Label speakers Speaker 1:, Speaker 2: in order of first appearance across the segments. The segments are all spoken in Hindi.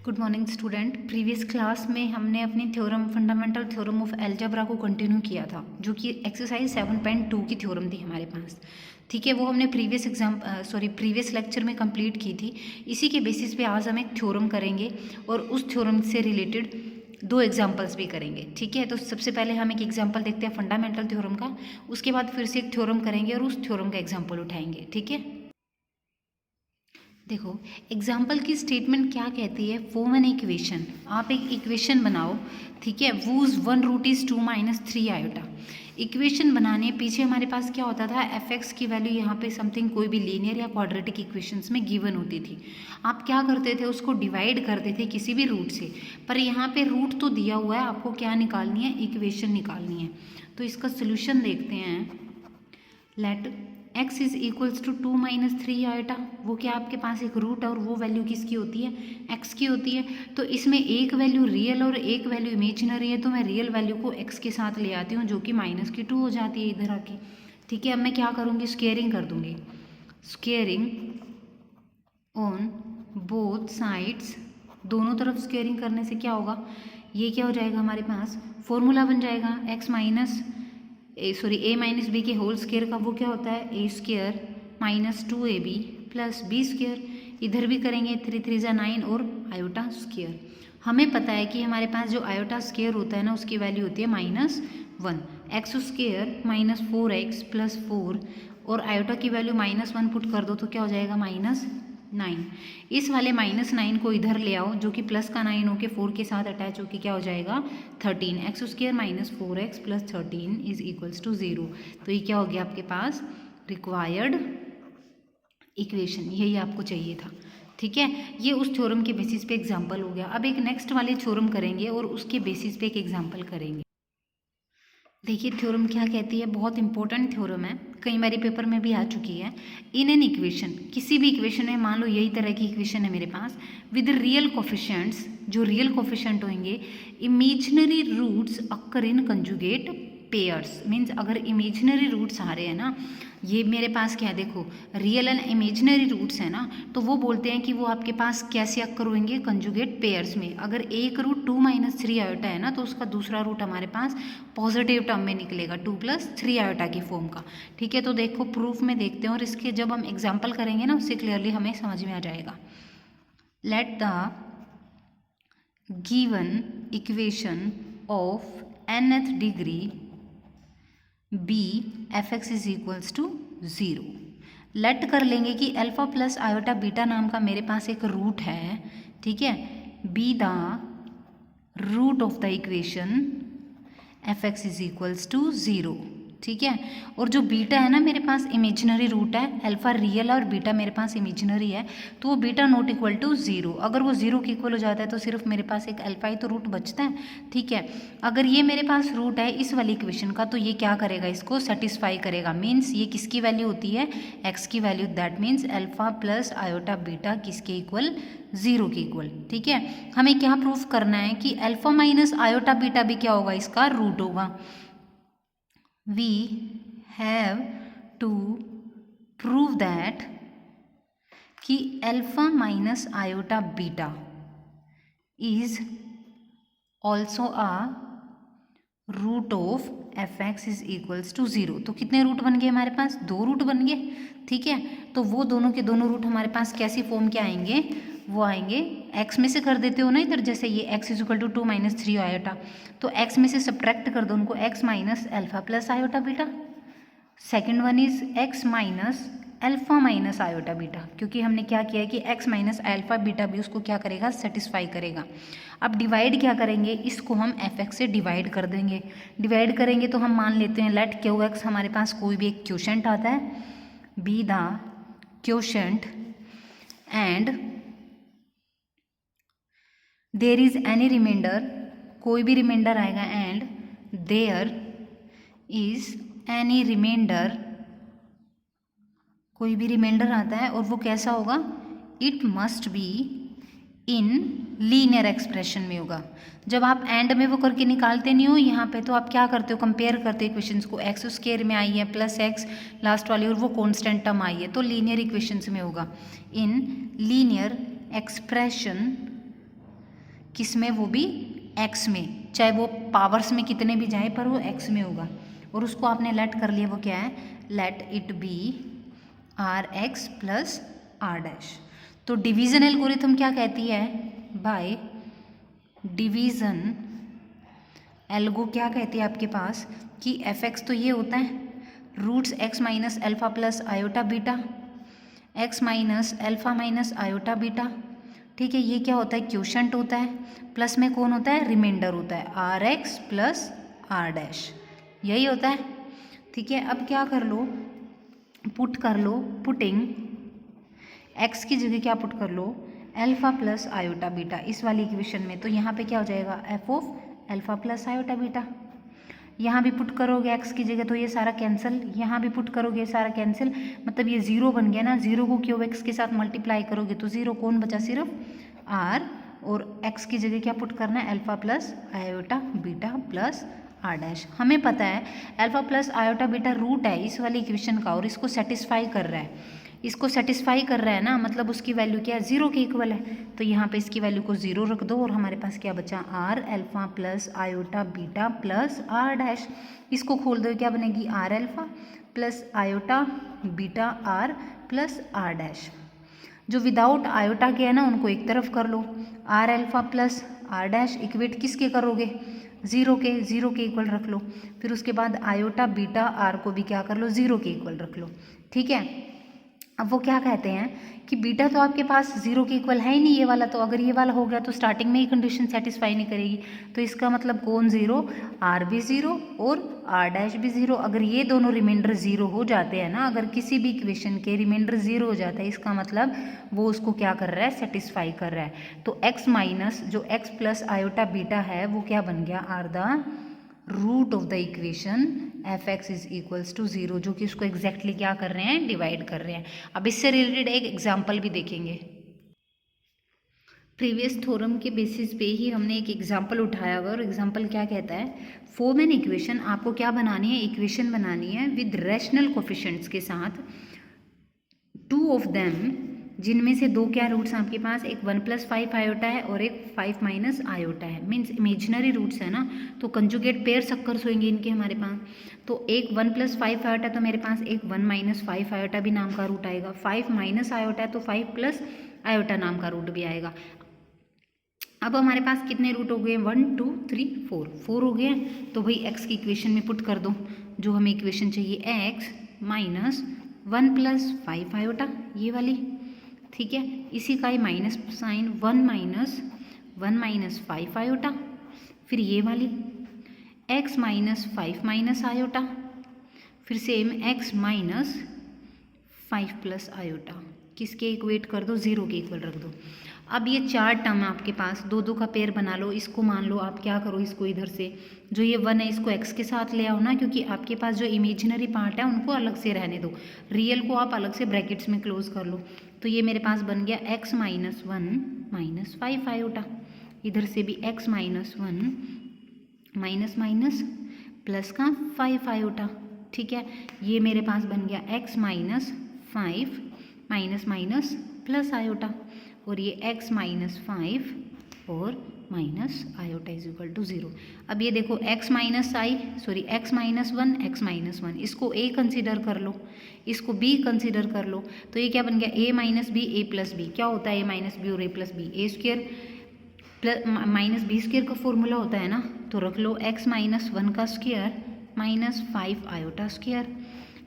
Speaker 1: Good morning student. Previous class में हमने अपनी theorem fundamental theorem of algebra को कंटिन्यू किया था, जो कि एक्सरसाइज 7.2 की थ्योरम थी हमारे पास। ठीक है, वो हमने प्रीवियस लेक्चर में कंप्लीट की थी। इसी के बेसिस पे आज हम एक थ्योरम करेंगे और उस थ्योरम से रिलेटेड दो एग्जाम्पल्स भी करेंगे। ठीक है, तो सबसे पहले हम एक एग्जाम्पल देखते हैं फंडामेंटल थ्योरम का, उसके बाद फिर से एक थ्योरम करेंगे और उस थ्योरम का एग्जाम्पल उठाएंगे। ठीक है, देखो एग्जाम्पल की स्टेटमेंट क्या कहती है। फॉर्म एन इक्वेशन, आप एक इक्वेशन बनाओ। ठीक है, whose one root is 2 - 3 iota. Equation बनाने पीछे हमारे पास क्या होता था, एफ एक्स की वैल्यू यहाँ पे समथिंग कोई भी लीनियर या क्वाड्रेटिक इक्वेशंस में गिवन होती थी। आप क्या करते थे, उसको डिवाइड करते थे किसी भी रूट से। पर यहाँ पे रूट तो दिया हुआ है, आपको क्या निकालनी है, इक्वेशन निकालनी है। तो इसका सोल्यूशन देखते हैं। Let x is equals to 2 - 3 iota. वो क्या आपके पास एक रूट है और वो वैल्यू किसकी होती है, x की होती है। तो इसमें एक वैल्यू रियल और एक वैल्यू इमेजिनरी है, तो मैं रियल वैल्यू को x के साथ ले आती हूँ, जो कि -2 हो जाती है इधर आके। ठीक है, अब मैं क्या करूँगी, स्क्वेयरिंग कर दूँगी। स्क्वेयरिंग ऑन बोथ साइड्स, दोनों तरफ स्क्वेयरिंग करने से क्या होगा, ये क्या हो जाएगा हमारे पास, फॉर्मूला बन जाएगा ए माइनस बी के होल स्क्वेयर का। वो क्या होता है, a² - 2ab + b²। इधर भी करेंगे, 3 3 × 9 और आयोटा स्क्वेयर। हमें पता है कि हमारे पास जो आयोटा स्क्वेयर होता है ना, उसकी वैल्यू होती है -1। x² - 4x + 4 और आयोटा की वैल्यू -1 पुट कर दो तो क्या हो जाएगा, -9। इस वाले -9 को इधर ले आओ, जो कि प्लस का 9 होके 4 के साथ अटैच होके क्या हो जाएगा, 13। x² - 4x + 13 is equals to 0। तो ये क्या हो गया आपके पास, रिक्वायर्ड इक्वेशन, यही आपको चाहिए था। ठीक है, ये उस थ्योरम के बेसिस पे एग्जाम्पल हो गया। अब एक नेक्स्ट वाले थ्योरम करेंगे और उसके बेसिस पे एक एग्जाम्पल करेंगे। देखिए थ्योरम क्या कहती है, बहुत इंपॉर्टेंट थ्योरम है, कई बार पेपर में भी आ चुकी है। इन एन इक्वेशन, किसी भी इक्वेशन में, मान लो यही तरह की इक्वेशन है मेरे पास, विद रियल कोफिशिएंट्स, जो रियल कोफिशिएंट होंगे, imaginary roots occur in conjugate pairs. Means अगर इमेजिनरी रूट्स आ रहे हैं ना, ये मेरे पास क्या है, देखो रियल एंड इमेजिनरी रूट्स है ना, तो वो बोलते हैं कि वो आपके पास कैसे अक्कर होंगे, कंजुगेट पेयर्स में। अगर एक रूट 2 - 3 आयोटा है ना, तो उसका दूसरा रूट हमारे पास पॉजिटिव टर्म में निकलेगा, 2 + 3 आयोटा की फॉर्म का। ठीक है, तो देखो प्रूफ में देखते हैं और इसके जब हम एग्जाम्पल करेंगे ना, उससे क्लियरली हमें समझ में आ जाएगा। Let the given equation of nth degree b f(x) is equals to 0। Let कर लेंगे कि अल्फा प्लस आयोटा बीटा नाम का मेरे पास एक रूट है। ठीक है, be the root of the equation f(x) is equals to 0। ठीक है, और जो बीटा है ना मेरे पास इमेजिनरी रूट है, अल्फा रियल है और बीटा मेरे पास इमेजिनरी है, तो वो बीटा नॉट इक्वल टू 0। अगर वो 0 के इक्वल हो जाता है तो सिर्फ मेरे पास एक अल्फा ही तो रूट बचता है। ठीक है, अगर ये मेरे पास रूट है इस वाली इक्वेशन का, तो ये क्या करेगा, इसको सेटिस्फाई करेगा। मीन्स ये किसकी वैल्यू होती है, x की value. That means alpha plus iota beta किसके इक्वल, 0 के इक्वल। ठीक है, हमें क्या प्रूफ करना है कि अल्फा माइनस आयोटा बीटा भी क्या होगा, इसका रूट होगा। We have to prove that कि alpha minus iota beta is also a root of f(x) is equals to 0। तो कितने रूट बन गए हमारे पास, 2 रूट बन गए। ठीक है, तो वो दोनों के दोनों रूट हमारे पास कैसी फॉर्म के आएंगे, वो आएंगे x में से कर देते हो ना इधर, जैसे ये x is equal to 2 - 3 iota, तो x में से सब्ट्रैक्ट कर दो उनको, x minus alpha plus iota beta. Second one is x minus alpha minus iota beta, क्योंकि हमने क्या किया है कि x माइनस अल्फा बीटा भी उसको क्या करेगा, सेटिस्फाई करेगा। अब डिवाइड क्या करेंगे, इसको हम f(x) से डिवाइड कर देंगे। डिवाइड करेंगे तो हम मान लेते हैं लेट q(x) हमारे पास कोई भी एक क्वोशेंट आता है, be the quotient and there is any remainder, कोई भी रिमाइंडर आएगा, and there is any remainder, कोई भी रिमाइंडर आता है और वो कैसा होगा, it must be in linear expression में होगा। जब आप एंड में वो करके निकालते नहीं हो यहाँ पे, तो आप क्या करते हो, कंपेयर करते हो इक्वेशंस को, x² में आई है प्लस x लास्ट वाली और वो कांस्टेंट टर्म आई है, तो लीनियर इक्वेशंस में होगा। इन लीनियर एक्सप्रेशन किस में, वो भी एक्स में, चाहे वो पावर्स में कितने भी जाए पर वो एक्स में होगा। और उसको आपने लेट कर लिया, वो क्या है, let it be R X plus R dash. तो डिवीजन एल्गोरिथम क्या कहती है, बाय डिवीजन एल्गो क्या कहती है आपके पास कि एफ एक्स तो ये होता है roots X minus alpha plus iota beta, X minus alpha minus iota beta, ठीक है। ये क्या होता है, क्वोशंट होता है, प्लस में कौन होता है, रिमाइंडर होता है, R X plus R dash, यही होता है, ठीक है। अब क्या कर लो, पुट कर लो, पुटिंग एक्स की जगह क्या पुट कर लो, एल्फा प्लस आयोटा बीटा इस वाली इक्वेशन में। तो यहाँ पे क्या हो जाएगा, F of alpha plus iota beta. यहाँ भी पुट करोगे एक्स की जगह तो ये सारा कैंसिल, यहाँ भी पुट करोगे ये सारा कैंसिल, मतलब ये जीरो बन गया ना। जीरो को क्यों एक्स के साथ मल्टीप्लाई करोगे तो जीरो, कौन बचा, सिर्फ आर, और एक्स की जगह क्या पुट करना है, alpha plus iota beta plus R dash. हमें पता है alpha plus iota beta root है इस वाली इक्वेशन का, और इसको सेटिस्फाई कर रहा है, इसको सेटिस्फाई कर रहा है ना, मतलब उसकी वैल्यू क्या है, जीरो के इक्वल है। तो यहाँ पे इसकी वैल्यू को जीरो रख दो, और हमारे पास क्या बचा, R alpha plus iota beta plus R dash. इसको खोल दो, क्या बनेगी, R alpha plus iota beta R plus R dash. जो विदाउट आयोटा के है ना उनको एक तरफ कर लो, R alpha plus R dash equate किसके करोगे, जीरो के, जीरो के इक्वल रख लो। फिर उसके बाद आयोटा बीटा आर को भी क्या कर लो, जीरो के इक्वल रख लो, ठीक है। अब वो क्या कहते हैं कि बीटा तो आपके पास जीरो के इक्वल है ही नहीं ये वाला, तो अगर ये वाला हो गया तो स्टार्टिंग में ही कंडीशन सेटिस्फाई नहीं करेगी। तो इसका मतलब कौन जीरो, आर भी जीरो और आर डैश भी जीरो। अगर ये दोनों रिमाइंडर जीरो हो जाते हैं ना, अगर किसी भी इक्वेशन के रिमाइंडर जीरो हो जाता है, इसका मतलब वो उसको क्या कर रहा है, सेटिस्फाई कर रहा है। तो एक्स माइनस जो एक्स प्लस आयोटा बीटा है वो क्या बन गया, are the root of the equation f x is equals to zero, जो कि उसको एग्जैक्टली क्या कर रहे हैं, डिवाइड कर रहे हैं। अब इससे रिलेटेड एक एग्जाम्पल भी देखेंगे। प्रीवियस थ्योरम के बेसिस पे ही हमने एक एग्जाम्पल उठाया हुआ, और एग्जाम्पल क्या कहता है, फॉर्म एन इक्वेशन, आपको क्या बनानी है, इक्वेशन बनानी है विद रैशनल कोफिशिएंट्स के साथ, टू ऑफ देम, जिनमें से दो क्या रूट्स हैं आपके पास, एक 1 + 5 आयोटा है और एक 5 - आयोटा है, मीन्स इमेजिनरी रूट्स है ना, तो कंजुगेट पेयर सक्कर्स होंगे इनके हमारे पास। तो एक 1 + 5 आयोटा, तो मेरे पास एक 1 - 5 आयोटा भी नाम का रूट आएगा, 5 - आयोटा है तो 5 + आयोटा नाम का रूट भी आएगा। अब हमारे पास कितने रूट हो गए, 1 2 3 4, 4 हो गए। तो भाई एक्स की इक्वेशन में पुट कर दो, जो हमें इक्वेशन चाहिए, एक्स माइनस 1 + 5 आयोटा, ये वाली, ठीक है। इसी का ही माइनस साइन, 1 - 5 आयोटा, फिर ये वाली x माइनस 5 - आयोटा, फिर सेम x माइनस 5 + आयोटा, किसके इक्वेट कर दो, जीरो के इक्वल रख दो। अब ये चार टर्म है आपके पास, दो दो का पेयर बना लो। इसको मान लो आप क्या करो, इसको इधर से जो ये 1 है इसको x के साथ ले आओ ना, क्योंकि आपके पास जो इमेजिनरी पार्ट है उनको अलग से रहने दो, रियल को आप अलग से ब्रैकेट्स में क्लोज कर लो। तो ये मेरे पास बन गया x माइनस 1 - 5 आयोटा, इधर से भी x minus 1 minus minus plus का 5 आयोटा, ठीक है। ये मेरे पास बन गया x minus 5 minus minus plus iota, और ये x माइनस 5 और minus iota is equal to 0। अब ये देखो x माइनस 1, x माइनस 1, इसको a कंसीडर कर लो, इसको b कंसीडर कर लो। तो ये क्या बन गया, a minus b, a plus b, क्या होता है a माइनस बी और a plus b, a square plus minus b square का फॉर्मूला होता है ना। तो रख लो x माइनस 1 का square minus 5 iota square,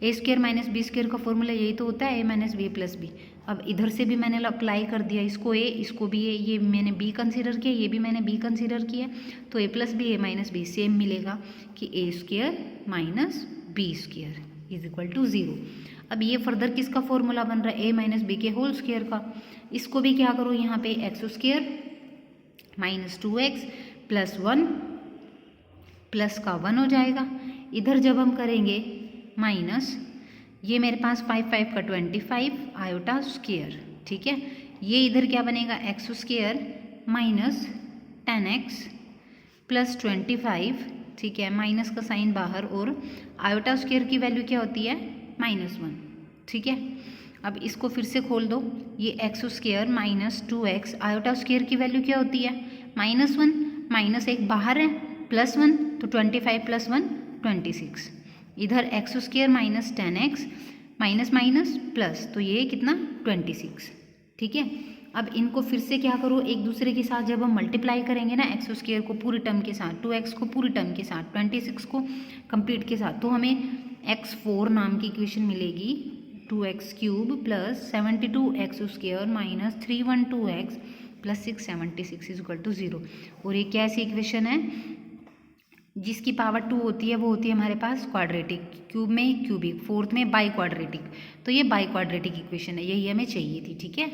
Speaker 1: a square minus b square का फॉर्मूला यही तो होता है a minus b plus b. अब इधर से भी मैंने अप्लाई कर दिया, इसको a, इसको भी a, ये मैंने b कंसीडर किया, ये भी मैंने b कंसीडर किया, तो a plus b, a minus b, same मिलेगा कि a square minus b square is equal to 0। अब ये फर्दर किसका फॉर्मूला बन रहा है, a माइनस बी के होल स्क्वेयर का। इसको भी क्या करो, यहाँ पे x square minus 2x plus 1 plus का 1 हो जाएगा। इधर जब हम करेंगे माइनस, ये मेरे पास 5 5 का 25 आयोटा स्क्वेयर, ठीक है। ये इधर क्या बनेगा, x square minus 10x plus 25, ठीक है, माइनस का साइन बाहर, और आयोटा स्क्वेयर की वैल्यू क्या होती है, -1, ठीक है। अब इसको फिर से खोल दो, ये x square minus 2x, iota square की वैल्यू क्या होती है, -1 -1 बाहर है, +1 तो 25 + 1 26, इधर x² minus 10x minus minus plus, तो ये कितना 26। ठीक है, अब इनको फिर से क्या करो, एक दूसरे के साथ जब हम मल्टीप्लाई करेंगे ना x² को पूरी टर्म के साथ, 2x को पूरी टर्म के साथ, 26 को कंप्लीट के साथ, तो हमें x4 नाम की इक्वेशन मिलेगी 2x³ plus 72x² minus 312x plus 676 equal to 0। और ये क्या ऐसी इक्वेशन है जिसकी पावर 2 होती है, वो होती है हमारे पास क्वाड्रेटिक, क्यूब में क्यूबिक, फोर्थ में बाई क्वाड्रेटिक, तो ये बाई क्वाड्रेटिक इक्वेशन है, यही हमें चाहिए थी। ठीक है।